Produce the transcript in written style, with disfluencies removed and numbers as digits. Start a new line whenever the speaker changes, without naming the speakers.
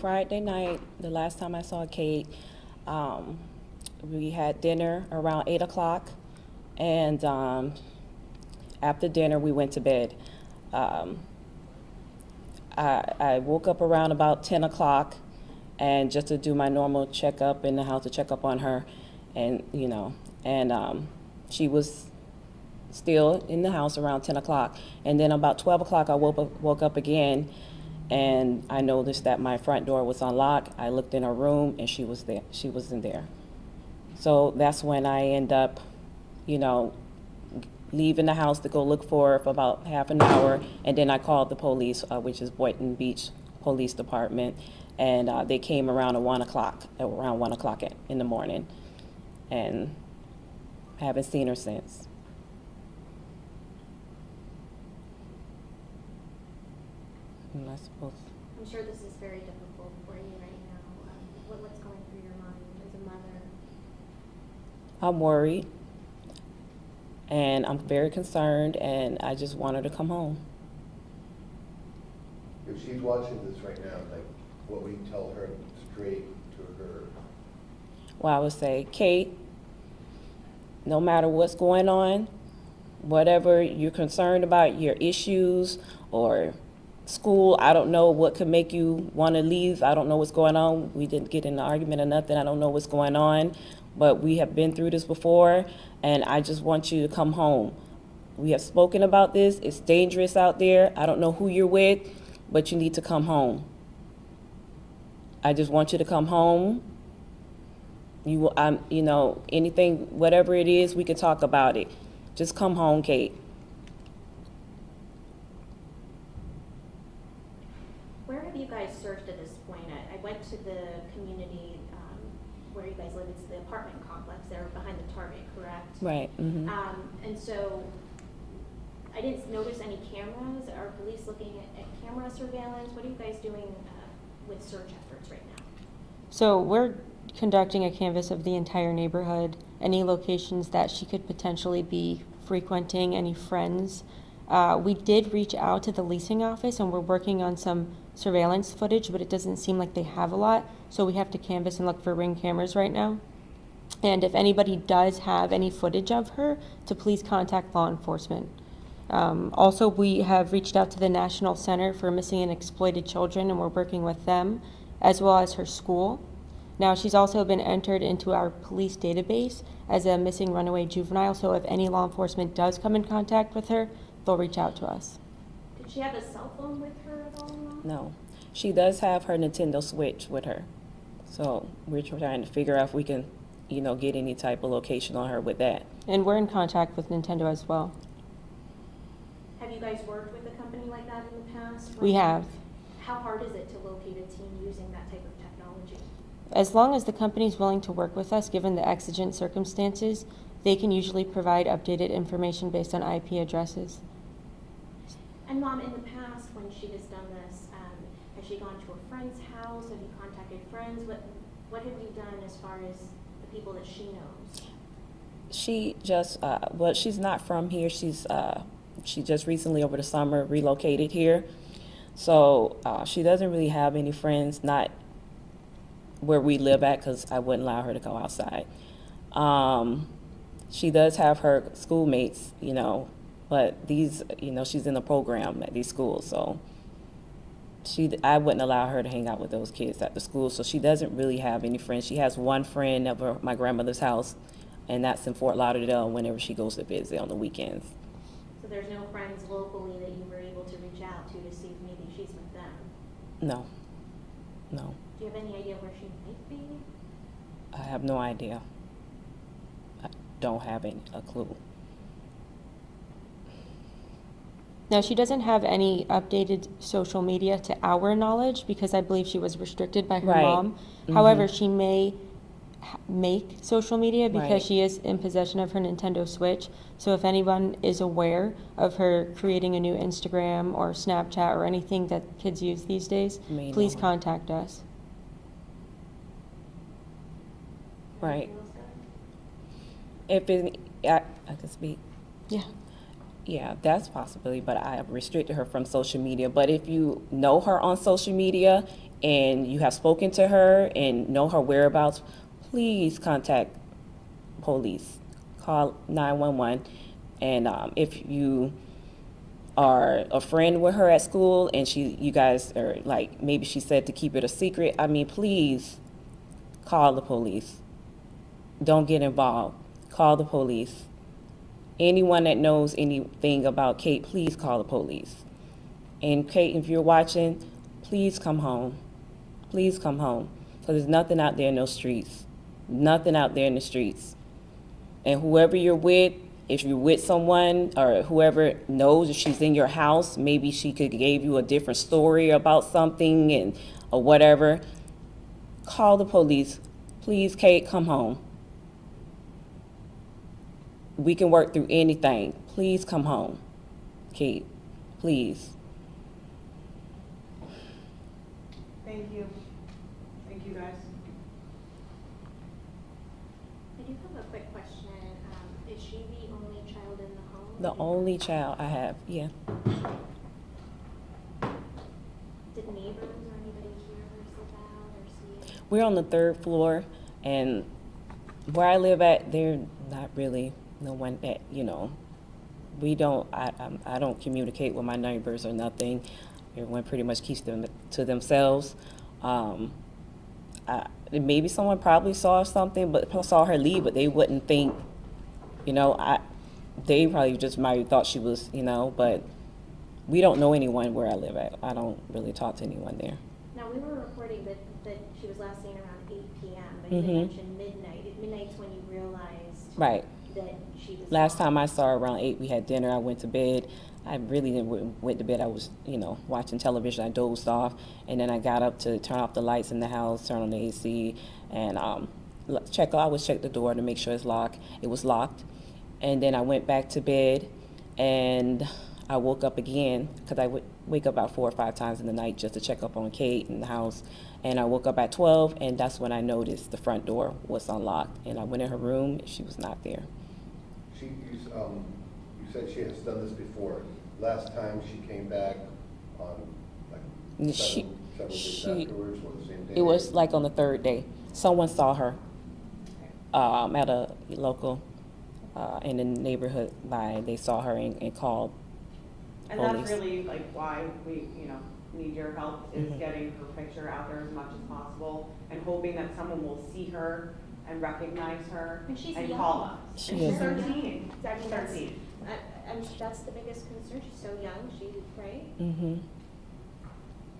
Friday night, the last time I saw Kate, we had dinner around 8 o'clock, and after dinner, we went to bed. I woke up around about 10 o'clock, and just to do my normal checkup in the house, to check up on her, and she was still in the house around 10 o'clock. And then about 12 o'clock, I woke up again, and I noticed that my front door was unlocked. I looked in her room, and she was there. She wasn't there. So that's when I end up, leaving the house to go look for her for about half an hour, and then I called the police, which is Boynton Beach Police Department, and they came around at 1 o'clock, in the morning, and haven't seen her since.
I'm sure this is very difficult for you right now. What's going through your mind as a mother?
I'm worried, and I'm very concerned, and I just want her to come home.
If she's watching this right now, like, what would you tell her straight to her?
Well, I would say, Kate, no matter what's going on, whatever you're concerned about, your issues or school, I don't know what could make you want to leave. I don't know what's going on. We didn't get in an argument or nothing. I don't know what's going on, but we have been through this before, and I just want you to come home. We have spoken about this. It's dangerous out there. I don't know who you're with, but you need to come home. I just want you to come home. Anything, whatever it is, we can talk about it. Just come home, Kate.
Where have you guys searched at this point? I went to the community where you guys live. It's the apartment complex there behind the Target, correct?
Right. Mm-hmm.
And so I didn't notice any cameras. Are police looking at camera surveillance? What are you guys doing with search efforts right now?
So we're conducting a canvass of the entire neighborhood, any locations that she could potentially be frequenting, any friends. We did reach out to the leasing office, and we're working on some surveillance footage, but it doesn't seem like they have a lot, so we have to canvass and look for Ring cameras right now. And if anybody does have any footage of her, to please contact law enforcement. Also, we have reached out to the National Center for Missing and Exploited Children, and we're working with them, as well as her school. Now, she's also been entered into our police database as a missing runaway juvenile, so if any law enforcement does come in contact with her, they'll reach out to us.
Did she have a cell phone with her at all?
No. She does have her Nintendo Switch with her. So we're trying to figure out if we can, get any type of location on her with that.
And we're in contact with Nintendo as well.
Have you guys worked with a company like that in the past?
We have.
How hard is it to locate a teen using that type of technology?
As long as the company is willing to work with us, given the exigent circumstances, they can usually provide updated information based on IP addresses.
And Mom, in the past, when she has done this, has she gone to a friend's house? Have you contacted friends? What have you done as far as the people that she knows?
She just, she's not from here. She just recently over the summer relocated here. So she doesn't really have any friends, not where we live at, because I wouldn't allow her to go outside. She does have her schoolmates, but these, she's in the program at these schools, so I wouldn't allow her to hang out with those kids at the school, so she doesn't really have any friends. She has one friend over my grandmother's house, and that's in Fort Lauderdale whenever she goes to visit on the weekends.
So there's no friends locally that you were able to reach out to see if maybe she's with them?
No.
Do you have any idea where she might be?
I have no idea. I don't have a clue.
Now, she doesn't have any updated social media to our knowledge because I believe she was restricted by her
Right.
mom.
Mm-hmm.
However, she may make social media because
Right.
she is in possession of her Nintendo Switch. So if anyone is aware of her creating a new Instagram or Snapchat or anything that kids use these days,
May
please
know.
contact us.
Right.
Anything else, Dad?
If I can speak.
Yeah.
Yeah, that's a possibility, but I have restricted her from social media. But if you know her on social media and you have spoken to her and know her whereabouts, please contact police. Call 911. And if you are a friend with her at school and you guys are like, maybe she said to keep it a secret, I mean, please call the police. Don't get involved. Call the police. Anyone that knows anything about Kate, please call the police. And Kate, if you're watching, please come home. Please come home. Because there's nothing out there in those streets. Nothing out there in the streets. And whoever you're with, if you're with someone or whoever knows if she's in your house, maybe she could give you a different story about something and or whatever. Call the police. Please, Kate, come home. We can work through anything. Please come home. Kate, please.
Thank you. Thank you, guys.
I do have a quick question. Is she the only child in the home?
The only child I have, yeah.
Did neighbors or anybody hear her sit down or see it?
We're on the 3rd floor, and where I live at, they're not really no one that, we don't, I don't communicate with my neighbors or nothing. Everyone pretty much keeps them to themselves. Maybe someone probably saw something, but saw her leave, but they wouldn't think, they probably just might have thought she was, but we don't know anyone where I live at. I don't really talk to anyone there.
Now, we were reporting that she was last seen around 8 p.m., but you mentioned midnight. Midnight's when you realized
Right.
that she was
Last
gone.
time I saw her around 8, we had dinner. I went to bed. I really didn't went to bed. I was, watching television. I dozed off, and then I got up to turn off the lights in the house, turn on the AC, and I always check the door to make sure it's locked. It was locked, and then I went back to bed, and I woke up again because I would wake up about 4 or 5 times in the night just to check up on Kate in the house. And I woke up at 12, and that's when I noticed the front door was unlocked. And I went in her room, and she was not there.
You said she has done this before. Last time she came back on like several days afterwards, or the same day?
It was like on the 3rd day. Someone saw her at a local in the neighborhood they saw her and called
And
police.
that's really like why we, need your help is getting her picture out there as much as possible and hoping that someone will see her and recognize her
And she's
and
young.
call us.
She
And she's
is.
13.
I mean,
13.
that's the biggest concern. She's so young. Right?
Mm-hmm.